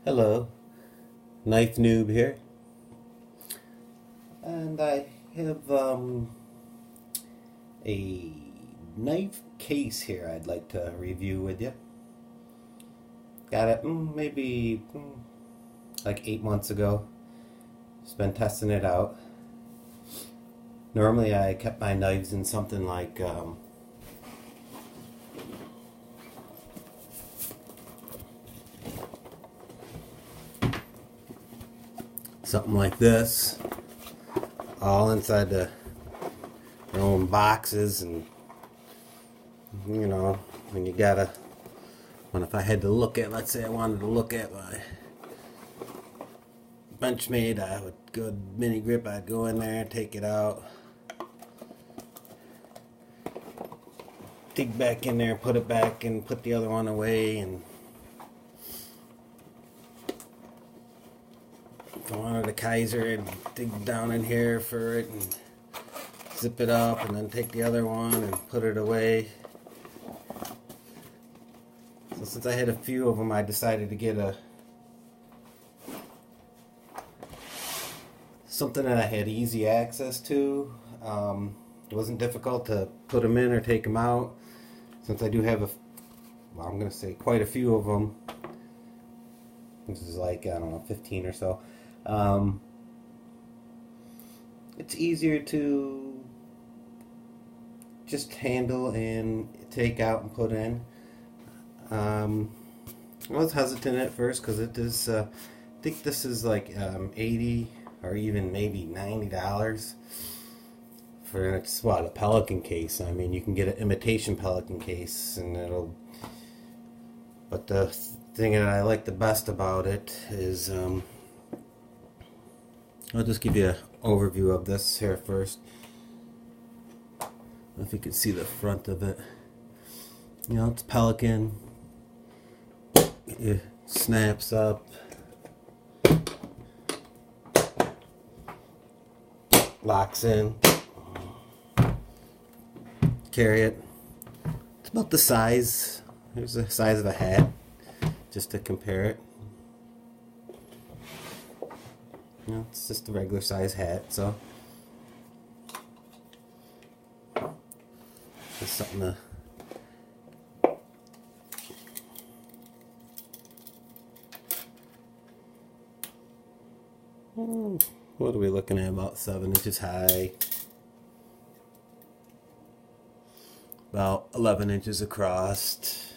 Hello, Knife Noob here, and I have a knife case here I'd like to review with you. Got it maybe like 8 months ago. Just been testing it out. Normally I kept my knives in something like this, all inside their own boxes, and when you gotta, if I had to look at, let's say I wanted to look at my Benchmade, I would go mini grip, I'd go in there, take it out, dig back in there, put it back, and put the other one away, and go on to the Kaiser and dig down in here for it and zip it up, and then take the other one and put it away. So since I had a few of them, I decided to get something that I had easy access to. It wasn't difficult to put them in or take them out. Since I do have I'm going to say quite a few of them. This is like, I don't know, 15 or so. It's easier to just handle and take out and put in. I was hesitant at first because it is, I think this is like $80 or even maybe $90 for a Pelican case. I mean, you can get an imitation Pelican case, and but the thing that I like the best about it is, I'll just give you an overview of this here first. I don't know if you can see the front of it. It's Pelican. It snaps up. Locks in. Carry it. It's about the size. Here's the size of a hat, just to compare it. It's just a regular size hat, so just something to what are we looking at? About 7 inches high, about 11 inches across.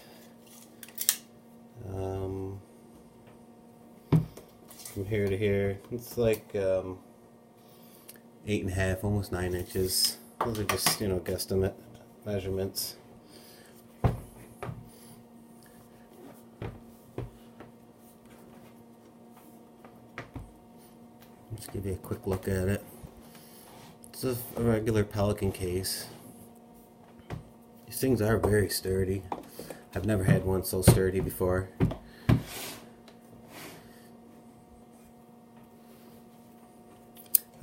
From here to here, it's like 8.5, almost 9 inches. Those are just guesstimate measurements. Let's give you a quick look at it. It's a regular Pelican case. These things are very sturdy. I've never had one so sturdy before.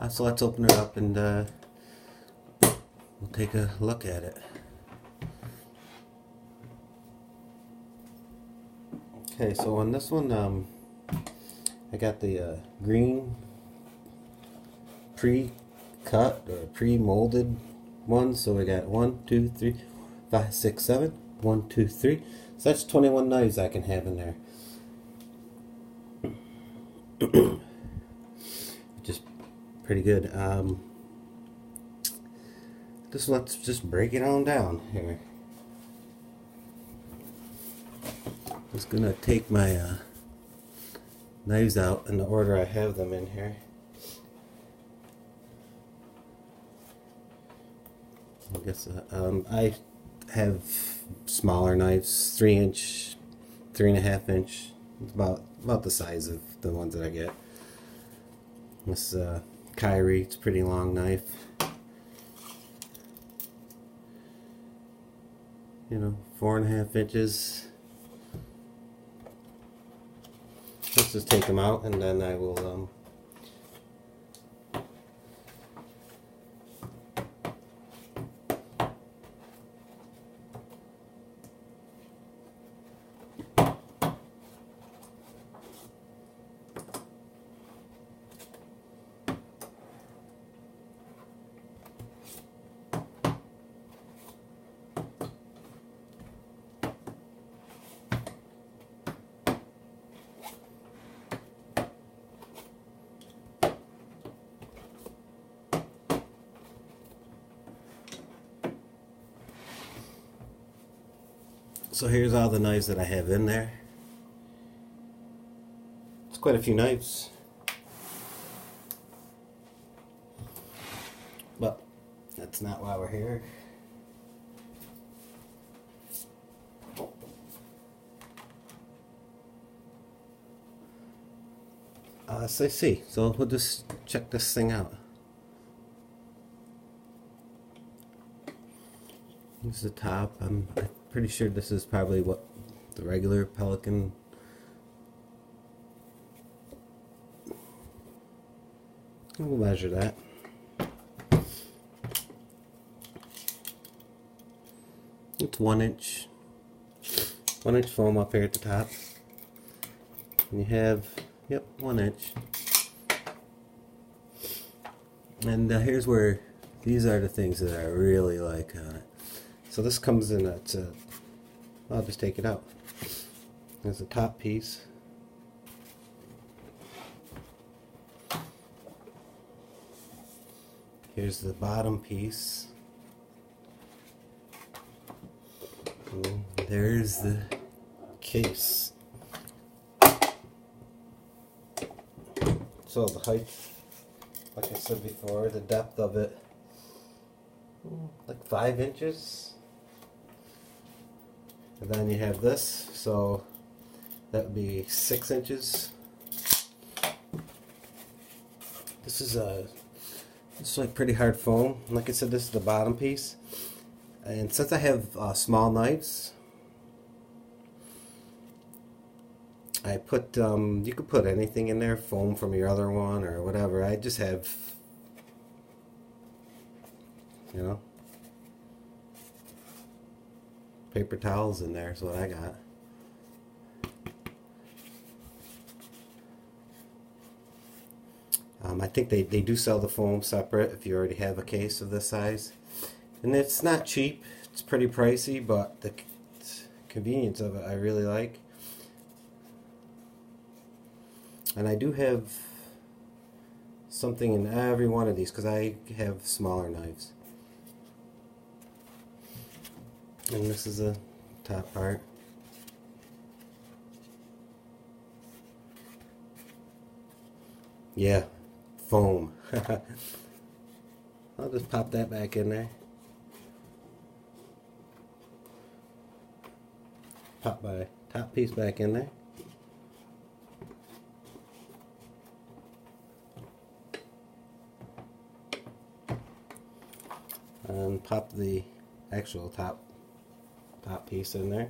So let's open it up and we'll take a look at it. Okay, so on this one, I got the green pre-cut or pre-molded one. So we got 1, 2, 3, 5, 6, 7. 1, 2, 3. So that's 21 knives I can have in there. Just pretty good. Let's just break it on down here. Just gonna take my knives out in the order I have them in here. I guess I have smaller knives, 3-inch, 3.5-inch. It's about the size of the ones that I get. This Kyrie, it's a pretty long knife. 4.5 inches. Let's just take them out, and then I will So here's all the knives that I have in there. It's quite a few knives. But that's not why we're here. So see, so we'll just check this thing out. This is the top. I'm pretty sure this is probably what the regular Pelican. We'll measure that. It's 1 inch. 1 inch foam up here at the top. And you have, yep, 1 inch. And here's where these are the things that I really like on it. So this comes in a, I'll just take it out. There's the top piece. Here's the bottom piece. And there's the case. So the height, like I said before, the depth of it, like 5 inches. And then you have this, so that would be 6 inches. This is it's like pretty hard foam. Like I said, this is the bottom piece. And since I have small knives, I put, you could put anything in there, foam from your other one or whatever. I just have, you know, paper towels in there is what I got. I think they do sell the foam separate if you already have a case of this size. And it's not cheap, it's pretty pricey, but the convenience of it I really like. And I do have something in every one of these because I have smaller knives. And this is the top part. Yeah, foam. I'll just pop that back in there. Pop my top piece back in there. And pop the actual top piece in there.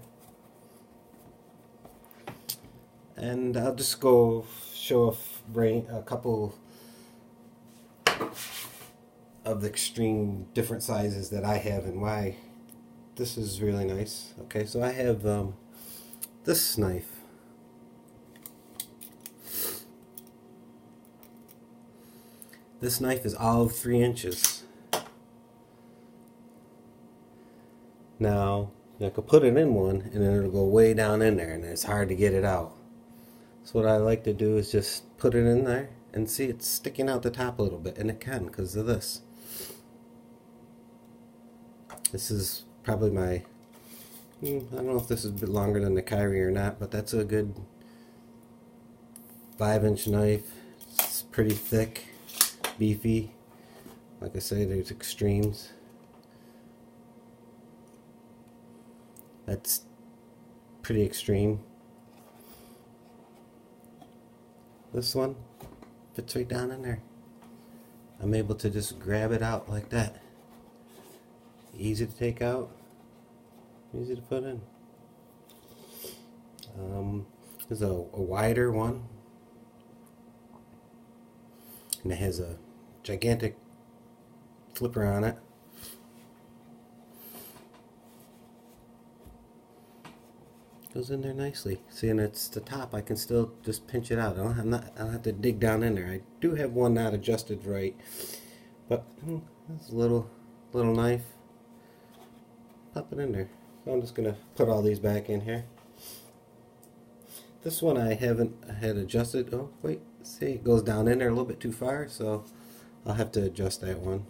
And I'll just go show a couple of the extreme different sizes that I have and why this is really nice. Okay, so I have this knife. This knife is all of 3 inches. Now, I could put it in one and then it'll go way down in there and it's hard to get it out. So what I like to do is just put it in there and see it's sticking out the top a little bit, and it can because of this. This is probably my, I don't know if this is a bit longer than the Kyrie or not, but that's a good 5-inch knife. It's pretty thick, beefy. Like I say, there's extremes. That's pretty extreme. This one fits right down in there. I'm able to just grab it out like that. Easy to take out, easy to put in. There's a wider one, and it has a gigantic flipper on it. Goes in there nicely. See, and it's the top. I can still just pinch it out. I don't have to dig down in there. I do have one not adjusted right, but it's a little knife. Pop it in there. So I'm just gonna put all these back in here. This one I haven't had adjusted. Oh wait, see, it goes down in there a little bit too far, so I'll have to adjust that one.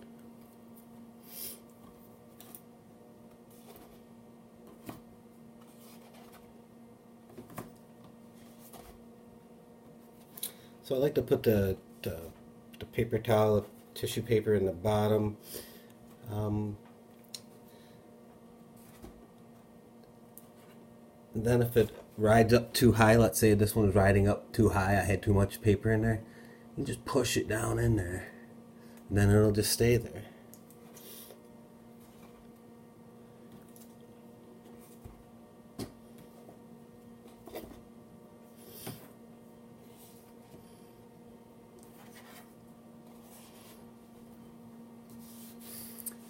So I like to put the paper towel, tissue paper in the bottom. And then if it rides up too high, let's say this one was riding up too high, I had too much paper in there, you just push it down in there, and then it'll just stay there.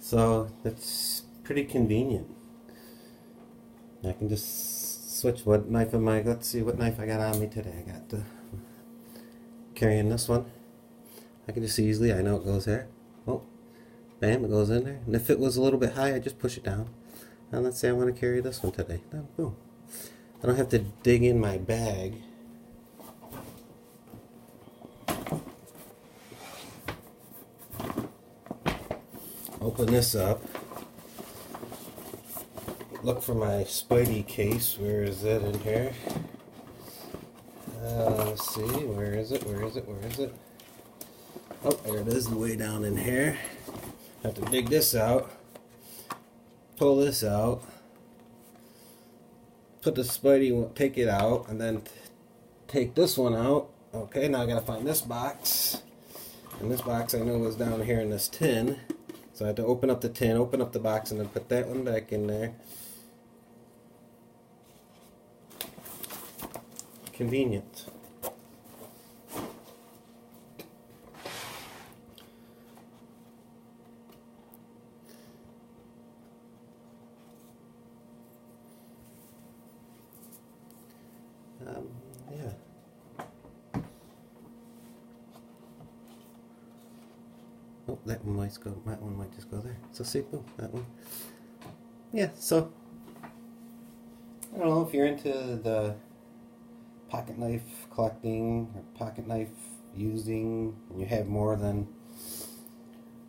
So that's pretty convenient. I can just switch what knife am I. Let's see what knife I got on me today. I got the carrying this one. I can just easily, I know it goes there. Oh, bam, it goes in there. And if it was a little bit high, I just push it down. And let's say I want to carry this one today. Then boom. I don't have to dig in my bag. Open this up. Look for my Spidey case. Where is it in here? Let's see. Where is it? Where is it? Where is it? Oh, there it is, way down in here. Have to dig this out. Pull this out. Put the Spidey, take it out, and then take this one out. Okay, now I gotta find this box. And this box I know was down here in this tin. So I had to open up the tin, open up the box, and then put that one back in there. Convenient. Yeah. Oh, that one might go. That one might just go there. So see, boom, that one. Yeah. So I don't know if you're into the pocket knife collecting or pocket knife using, and you have more than.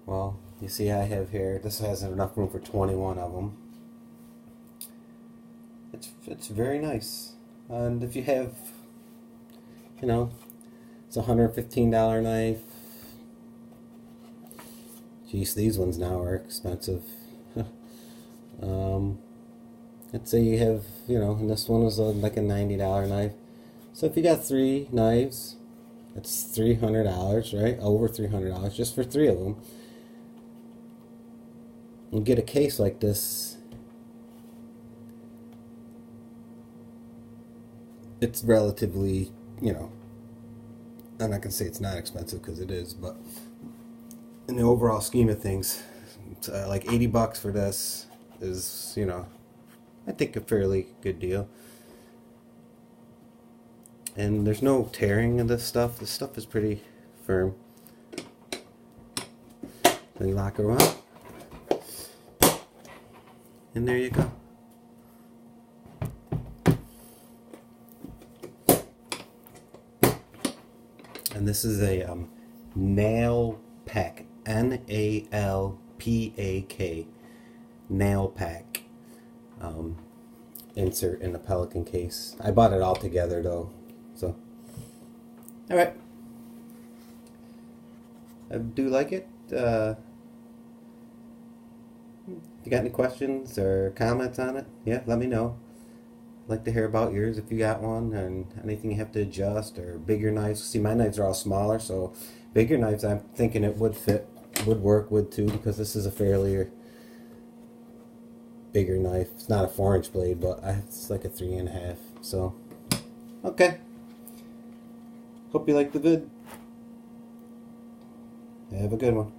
Well, you see, I have here. This has enough room for 21 of them. It's very nice, and if you have, you know, it's a $115 knife. Geez, these ones now are expensive. Let's say you have, you know, and this one was like a $90 knife. So if you got 3 knives, that's $300, right? Over $300 just for 3 of them. You get a case like this. It's relatively, you know, I'm not gonna say it's not expensive because it is, but in the overall scheme of things, it's, like $80 for this is, you know, I think a fairly good deal. And there's no tearing of this stuff. This stuff is pretty firm. Then you lock her up, and there you go. And this is a Nalpak, Nalpak, Nalpak insert in the Pelican case. I bought it all together though, so all right. I do like it. You got any questions or comments on it? Yeah, let me know. I'd like to hear about yours if you got one, and anything you have to adjust, or bigger knives. See, my knives are all smaller, so bigger knives I'm thinking it would fit, would work with too, because this is a fairly bigger knife. It's not a 4-inch blade, but it's like a 3.5. So, okay. Hope you liked the vid. Have a good one.